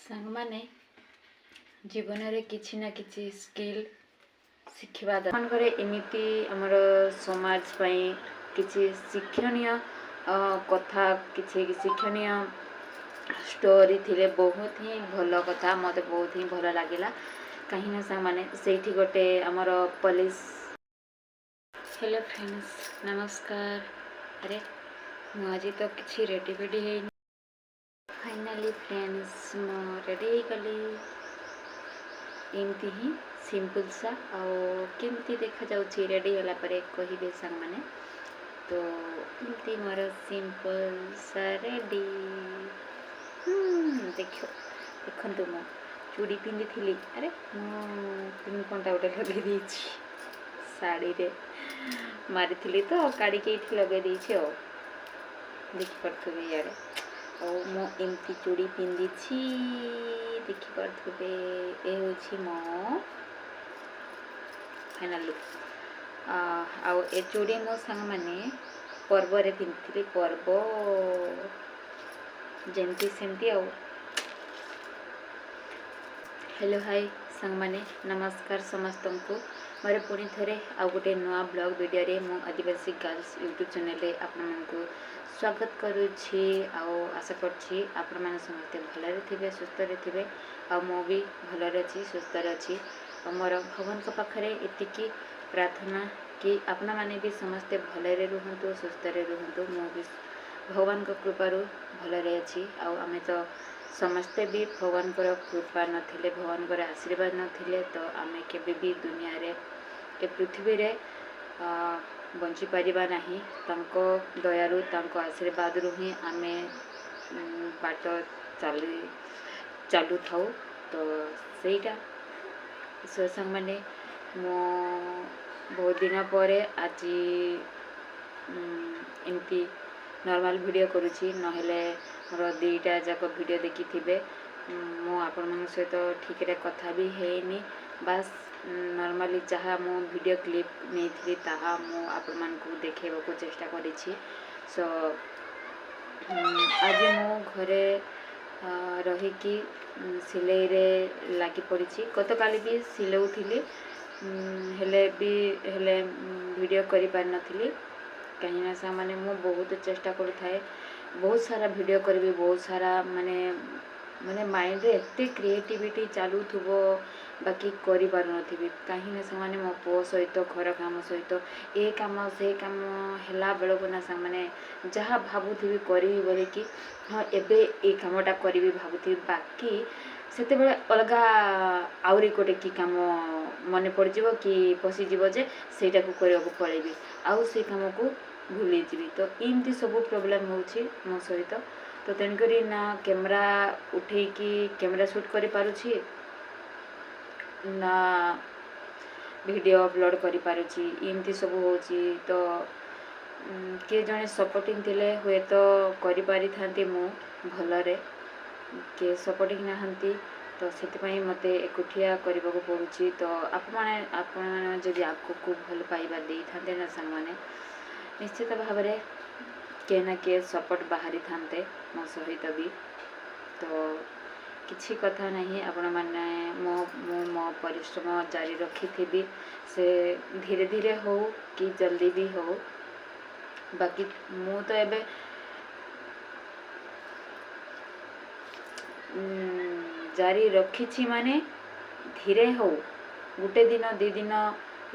ସାଙ୍ଗମାନେ ଜୀବନରେ କିଛି ନା କିଛି ସ୍କିଲ୍ ଶିଖିବା ଦରକାର। ଏମିତି ଆମର ସମାଜ ପାଇଁ କିଛି ଶିକ୍ଷଣୀୟ କଥା, କିଛି ଶିକ୍ଷଣୀୟ ଷ୍ଟୋରି ଥିଲେ ବହୁତ ହିଁ ଭଲ କଥା, ମୋତେ ବହୁତ ହିଁ ଭଲ ଲାଗିଲା। କାହିଁକିନା ସାଙ୍ଗମାନେ ସେଇଠି ଗୋଟେ ଆମର ପୋଲିସ। हेलो फ्रेंड्स, नमस्कार। अरे ମୁଁ ଆଜି ତ କିଛି ରେଡ଼ି ହେଇନି। फाइनाली फ्रेंड्स ମୁଁ ରେଡ଼ି ହେଇଗଲି। ଏମିତି ହିଁ ସିମ୍ପଲ୍ सा ଆଉ କେମିତି ଦେଖାଯାଉଛି ରେଡ଼ି ହେଲା ପରେ କହିବେ ସାଙ୍ଗମାନେ। ତ ଏମିତି ମୋର ସିମ୍ପଲ୍ सा ରେଡ଼ି। ଦେଖନ୍ତୁ ମୁଁ ଚୁଡ଼ି ପିନ୍ଧିଥିଲି। ଆରେ ମୁଁ ପିନ୍କଣ୍ଟା ଗୋଟେ ଲଗେଇ ଦେଇଛି ଶାଢ଼ୀରେ ମାରିଥିଲି ତ କାଢ଼ିକି ଏଇଠି ଲଗେଇ ଦେଇଛି ଆଉ ଦେଖିପାରୁଥିବେ ଇଆଡ଼େ। ଆଉ ମୁଁ ଏମିତି ଚୁଡ଼ି ପିନ୍ଧିଛି ଦେଖିପାରୁଥିବେ। ଏ ହେଉଛି ମୋ ଫାଇନାଲ୍ ଲୁକ୍। ଆଉ ଏ ଚୁଡ଼ି ମୋ ସାଙ୍ଗମାନେ ପର୍ବରେ ପିନ୍ଧିଥିଲି। ପର୍ବ ଯେମିତି ସେମିତି ଆଉ। हेलो हाय ସାଙ୍ଗମାନେ, ନମସ୍କାର ସମସ୍ତଙ୍କୁ। ମୋର ପୁଣି ଥରେ ଆଉ ଗୋଟେ ନୂଆ ବ୍ଲଗ୍ ଭିଡ଼ିଓରେ ମୁଁ ଆଦିବାସୀ ଗାର୍ଲସ୍ ୟୁଟ୍ୟୁବ୍ ଚ୍ୟାନେଲ୍ରେ ଆପଣମାନଙ୍କୁ ସ୍ୱାଗତ କରୁଛି। ଆଉ ଆଶା କରୁଛି ଆପଣମାନେ ସମସ୍ତେ ଭଲରେ ଥିବେ, ସୁସ୍ଥରେ ଥିବେ। ଆଉ ମୁଁ ବି ଭଲରେ ଅଛି, ସୁସ୍ଥରେ ଅଛି। ଆଉ ମୋର ଭଗବାନଙ୍କ ପାଖରେ ଏତିକି ପ୍ରାର୍ଥନା କି ଆପଣମାନେ ବି ସମସ୍ତେ ଭଲରେ ରୁହନ୍ତୁ, ସୁସ୍ଥରେ ରୁହନ୍ତୁ। ମୁଁ ବି ଭଗବାନଙ୍କ କୃପାରୁ ଭଲରେ ଅଛି। ଆଉ ଆମେ ତ ସମସ୍ତେ ବି ଭଗବାନଙ୍କର କୃପା ନଥିଲେ, ଭଗବାନଙ୍କର ଆଶୀର୍ବାଦ ନଥିଲେ ତ ଆମେ କେବେ ବି ଦୁନିଆରେ ଏ ପୃଥିବୀରେ ବଞ୍ଚିପାରିବା ନାହିଁ। ତାଙ୍କ ଦୟାରୁ, ତାଙ୍କ ଆଶୀର୍ବାଦରୁ ହିଁ ଆମେ ବାଟ ଚାଲୁଥାଉ। ତ ସେଇଟା ସାଙ୍ଗମାନେ ମୁଁ ବହୁତ ଦିନ ପରେ ଆଜି ଏମିତି ନର୍ମାଲ୍ ଭିଡ଼ିଓ କରୁଛି। ନହେଲେ ମୋର ଦୁଇଟା ଯାକ ଭିଡ଼ିଓ ଦେଖିଥିବେ ମୁଁ ଆପଣମାନଙ୍କ ସହିତ ଠିକ୍ରେ କଥା ବି ହେଇନି। ବାସ୍ ନର୍ମାଲି ଯାହା ମୁଁ ଭିଡ଼ିଓ କ୍ଲିପ୍ ନେଇଥିଲି ତାହା ମୁଁ ଆପଣମାନଙ୍କୁ ଦେଖାଇବାକୁ ଚେଷ୍ଟା କରିଛି। ସୋ ଆଜି ମୁଁ ଘରେ ରହିକି ସିଲେଇରେ ଲାଗି ପଡ଼ିଛି। ଗତକାଲି ବି ସିଲଉଥିଲି, ହେଲେ ଭିଡ଼ିଓ କରିପାରିନଥିଲି। କାହିଁକିନା ସାଙ୍ଗମାନେ ମୁଁ ବହୁତ ଚେଷ୍ଟା କରୁଥାଏ, ବହୁତ ସାରା ଭିଡ଼ିଓ କରିବି, ବହୁତ ସାରା ମାନେ ମାଇଣ୍ଡରେ ଏତେ କ୍ରିଏଟିଭିଟି ଚାଲୁଥିବ, ବାକି କରିପାରୁନଥିବି। କାହିଁକିନା ସେମାନେ ମୋ ପୁଅ ସହିତ, ଘର କାମ ସହିତ ଏ କାମ ସେ କାମ ହେଲା ବେଳକୁ ନା ସାଙ୍ଗମାନେ ଯାହା ଭାବୁଥିବି କରିବି ବୋଲିକି, ହଁ ଏବେ ଏଇ କାମଟା କରିବି ଭାବୁଥିବି, ବାକି ସେତେବେଳେ ଅଲଗା ଆହୁରି ଗୋଟେ କି କାମ ମନେ ପଡ଼ିଯିବ କି ପଶିଯିବ ଯେ ସେଇଟାକୁ କରିବାକୁ ପଳେଇବି, ଆଉ ସେଇ କାମକୁ ଭୁଲିଯିବି। ତ ଏମିତି ସବୁ ପ୍ରୋବ୍ଲେମ୍ ହେଉଛି ମୋ ସହିତ। ତ ତେଣୁକରି ନା କ୍ୟାମେରା ଉଠେଇକି କ୍ୟାମେରା ସୁଟ୍ କରିପାରୁଛି, ନା ଭିଡ଼ିଓ ଅପଲୋଡ଼ କରିପାରୁଛି। ଏମିତି ସବୁ ହେଉଛି। ତ କିଏ ଜଣେ ସପୋର୍ଟିଂ ଥିଲେ ହୁଏତ କରିପାରିଥାନ୍ତି ମୁଁ ଭଲରେ। କିଏ ସପୋର୍ଟିଂ ନାହାନ୍ତି ତ ସେଥିପାଇଁ ମୋତେ ଏକୁଟିଆ କରିବାକୁ ପଡ଼ୁଛି। ତ ଆପଣମାନେ ଯଦି ଆଗକୁ ଭଲ ପାଇବା ଦେଇଥାନ୍ତେ ନା ସାଙ୍ଗମାନେ, ନିଶ୍ଚିତ ଭାବରେ କିଏ ନା କିଏ ସପୋର୍ଟ ବାହାରିଥାନ୍ତେ ମୋ ସହିତ ବି। ତ କିଛି କଥା ନାହିଁ, ଆପଣମାନେ ମୁଁ ମୋ ପରିଶ୍ରମ ଜାରି ରଖିଥିବି। ସେ ଧୀରେ ଧୀରେ ହେଉ କି ଜଲ୍ଦି ବି ହେଉ, ବାକି ମୁଁ ତ ଏବେ ଜାରି ରଖିଛି। ମାନେ ଧୀରେ ହେଉ, ଗୋଟେ ଦିନ 2 ଦିନ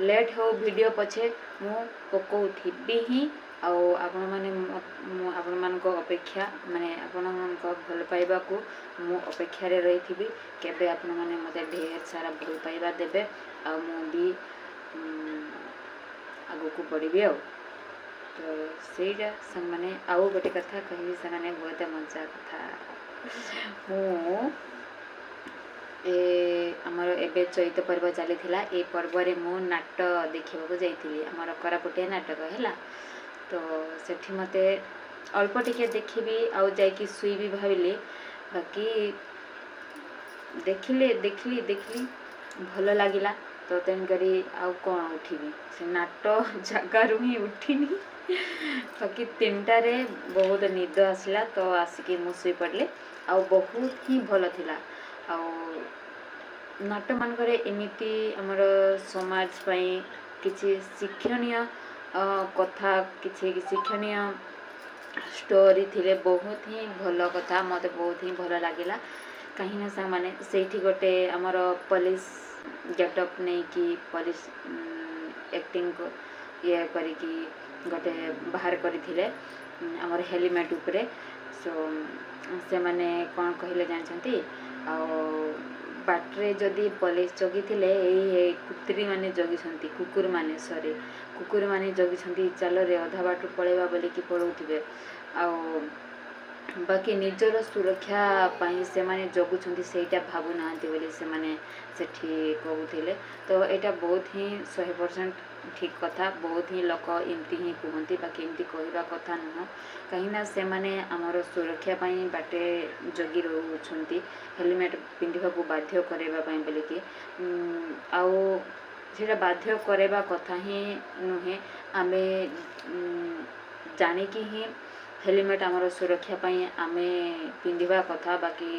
ଲେଟ୍ ହେଉ, ଭିଡ଼ିଓ ପଛେ ମୁଁ ପକାଉଥିବି ହିଁ। ଆଉ ଆପଣମାନଙ୍କ ଅପେକ୍ଷା ଆପଣମାନଙ୍କ ଭଲ ପାଇବାକୁ ମୁଁ ଅପେକ୍ଷାରେ ରହିଥିବି। କେବେ ଆପଣମାନେ ମୋତେ ଢେର ସାରା ଭଲ ପାଇବା ଦେବେ, ଆଉ ମୁଁ ବି ଆଗକୁ ବଢ଼ିବି। ଆଉ ତ ସେଇଟା ସାଙ୍ଗମାନେ ଆଉ ଗୋଟେ କଥା କହିବି ସାଙ୍ଗମାନେ, ବହୁତ ମଜା କଥା। ମୁଁ ଆମର ଏବେ ଚୈତ ପର୍ବ ଚାଲିଥିଲା। ଏ ପର୍ବରେ ମୁଁ ନାଟ ଦେଖିବାକୁ ଯାଇଥିଲି, ଆମର କୋରାପୁଟିଆ ନାଟକ ହେଲା। ତ ସେଠି ମୋତେ ଅଳ୍ପ ଟିକେ ଦେଖିବି ଆଉ ଯାଇକି ଶୋଇବି ଭାବିଲି, ବାକି ଦେଖିଲି ଭଲ ଲାଗିଲା। ତ ତେଣୁକରି ଆଉ କ'ଣ ଉଠିବି, ସେ ନାଟ ଜାଗାରୁ ହିଁ ଉଠିନି। ବାକି 3ଟାରେ ବହୁତ ନିଦ ଆସିଲା ତ ଆସିକି ମୁଁ ଶୋଇପଡ଼ିଲି। ଆଉ ବହୁତ ହିଁ ଭଲ ଥିଲା। नाटक मानकरे एमिति आमर समाज पई किछि शिक्षणीय कथा किछि शिक्षणीय स्टोरी थिले बहुत ही भल कथा मते बहुत ही भल लागिला कहीं सा माने सेठी गोटे आमर पुलिस गेटअप नहीं कि पुलिस एक्टिंग को ये करिकी गोटे बाहर करथिले आमर हेलमेट उपरे सो से माने कौन कहले जानछंती आ बाटरे जदि पुलिस जगी थिले ए कुत्री माने जगी कुकुर माने सॉरी कुकुर माने जगी चल रे अधा बाट पळेबा बोली कि पळौथिबे आ बाकी निजर सुरक्षा पाई से माने जगुछंती सेटा भाबु नांती बोली से माने सेठी कहउथिले तो एटा बहुत ही 100% ठीक कथा बहुत ही लोक एमती ही कहती बाकी एमती कहवा कथा नुह कहीं से माने आमर सुरक्षा पाई बाटे जगी रहउछंती हेलमेट पिंधिबा को बाध्य करेबा पाई बोली कि आउ सेटा बाध्य करेबा कथा ही नुहे आमे जानिकी ही हेलमेट आमर सुरक्षा पाई आमे पिंधिबा कथा बाकी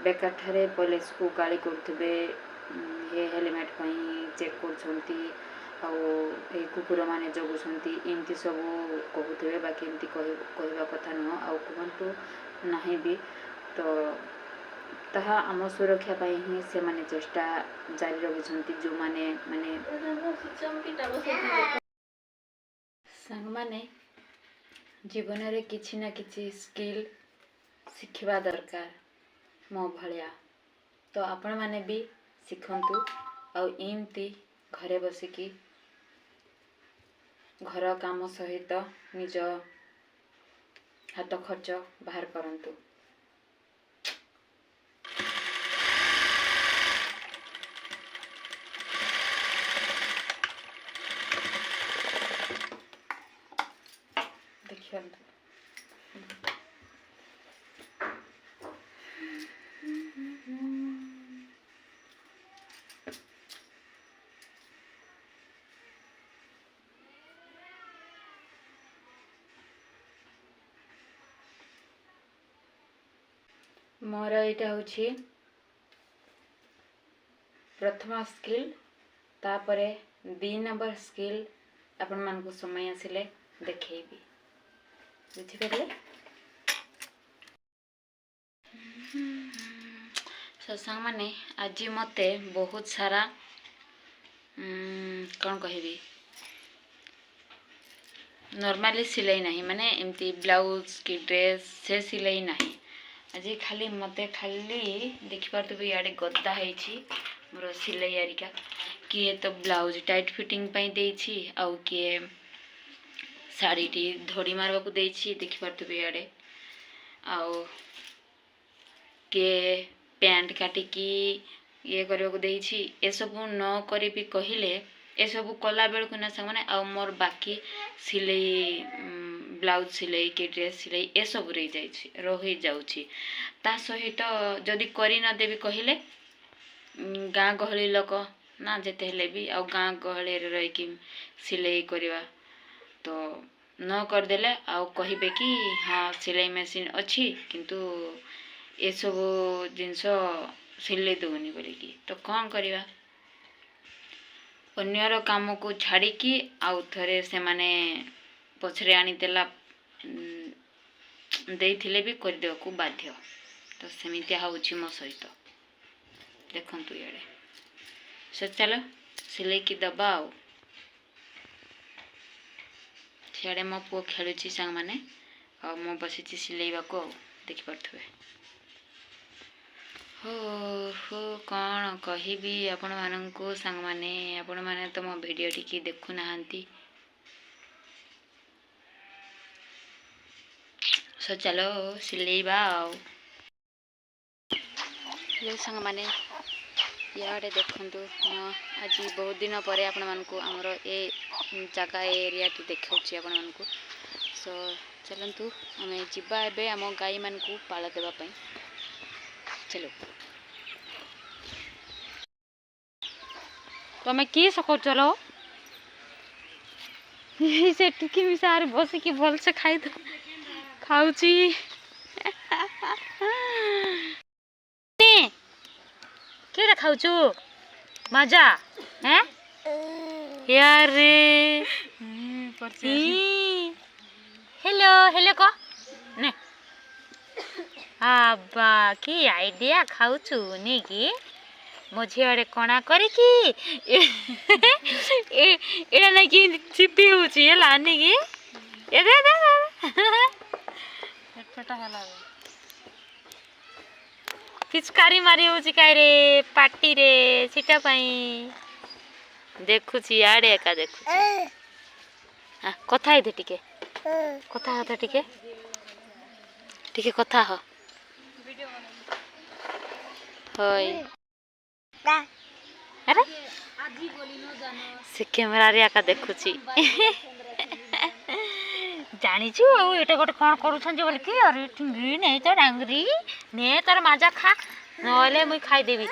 बेकार ठारे पुलिस को गाड़ी करथिबे ये हेलमेट पाई चेक करछंती आउ ए कुकुर माने जगुछंती एमती सब कहउथिबे बाकी एमती कहवा कथा नुह आउ कहंतु नाही भी तो ताहा आम सुरक्षा पाई ही से माने चेष्टा जारी रखिछंती जो माने माने संग माने जीवन रे किछि ना किछि स्किल शिखिबा दरकार मो भलिया तो आपण माने भी शिखंतु आ एमती घरे बसिकी घर काम सहित निज हाथ खर्च बाहर करंतु। देखिए मोर यहाँ हूँ प्रथम स्किल तापरे 2 नंबर स्किल आपण मानक समय आसिले देखैबी बुझिपारे सत्संग माने आज मते बहुत सारा कौन कहबी नॉर्मली सिलाई नहीं माने एमती ब्लाउज की ड्रेस से सिलाई नहीं आज खाली मते खाली देखिपारथबे याडे गद्दा हेछि मोर सिलाई यारिका किए तो ब्लाउज टाइट फिटिंग पाई देछि आउ किए साड़ी टी धड़ी मारबा को देछि देखिपारथबे याडे आउ के पैंट काटी की ये करबा को देछि ए सब न करे भी कहिले ए सब कला बेल को ना संग माने आ मोर बाकी सिलाई ब्लाउज सिलाई के ड्रेस सिलाई ए सब रही जाउछि ता सहित जदि करी न देबी कहिले गाँ गहली लोक ना जेते हेले भी आ गाँ गहली रे रही कि सिलाई करवा तो न कर देले आ कहिबे कि हाँ सिलाई मशीन अच्छी किंतु ए सब जिनस सिलाई दउनी बोली कि तो कौन करवा अन्यर काम को छाड़ी कि आउ थरे से माने पछरे आनी देला देइथिले भी कर देवा को बाध्य तो सेमितिया होउछि मो सहित देखंतु याडे से चलो सिलाई की दबा आउ सियाडे मो पुओ खेलुछि संग माने आ मो बसिछि सिलाइबा को देखि परथबे हो कौन कहबी आपण माननको संग माने आपण माने तो मो वीडियो टिकी देखु नाहंती सो चलो सिलेबा ये संग माने याडे देखंतु आज बहुत दिन पर आपण मानकु हमर ए जगह एरिया टी देखाउछि आपण मानकु सो चलंतु हमें जिबा एबे हम गाई मानकु पाला देबा पई चलो तमे की सको चलो से टिकी मिसार बस की भल से खाई दो खाउची केटा खाऊचु मजा हैं यार हेलो हेलो को ने आबा की आइडिया खाऊचु नी की मो झीड़े कणा करिकी एड़ा नहीं कि चिपी होची है लानी की ए दे दे फटा हला पिचकारी मारी होची काय रे पार्टी रे सीटा पई देखुची आड़े का देखुची हां कथा है टिके कथा होता टिके टिके कथा हो होय अरे से कैमरा रे आका देखुची जानिछु एटा गोटे कोन करूछन जे बोल के अरे टिंगरी नै तो डांगरी ने तोर माजा खा नले मुई खाई देबी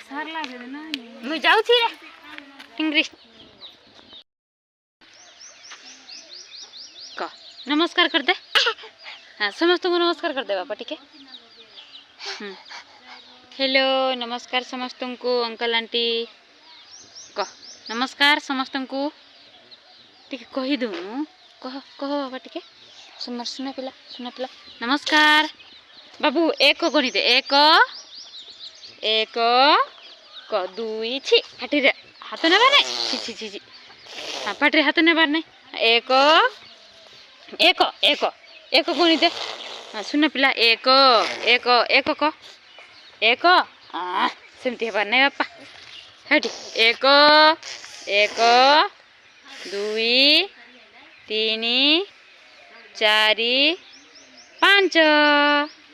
सार लागे ना मुई जाऊ छी रे टिंगरी का नमस्कार कर दे हां समस्त को नमस्कार कर दे बापा ठीक है हेलो नमस्कार समस्त को अंकल आंटी कह नमस्कार समस्त को टिके कही दू कह कह बाबा टिके सुन पिला नमस्कार बाबू एक गणि दे एक एक क दुई छी फाटी रे हाथ नेबार नहीं छी छी छी हाँ पाटी हाथ नेबार नहीं एक एक एक एक गणि दे हाँ सुन पिला एक एक एक क एक सेमती हेबार नहीं बापा हेटी एक एक दुई तीन चारि पांच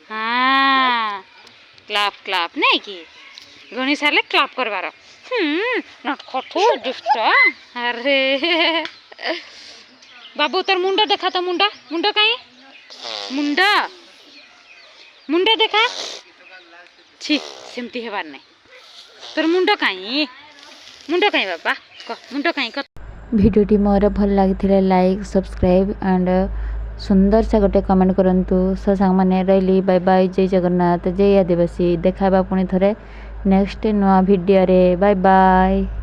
हाँ क्लाप क्लाप नहीं कि गणी सारे क्लाप करवार नट कठो दुष्ट अरे बाबू तोर मुंडा देखा तो मुंडा मुंडा कहीं मुंडा मुंडा देखा छी सेमती हेबार नहीं तोर मुंडा कहीं बाबा कह मुंडा कहीं भिडियोटी मोर भल लगी लाइक सब्सक्राइब एंड सुंदर से गोटे कमेंट करंतु सो सांग माने रही बाय बाय जय जगन्नाथ जय आदिवासी देखा पुणी थरे नेक्स्ट नुआ भिडियो रे बाय बाय।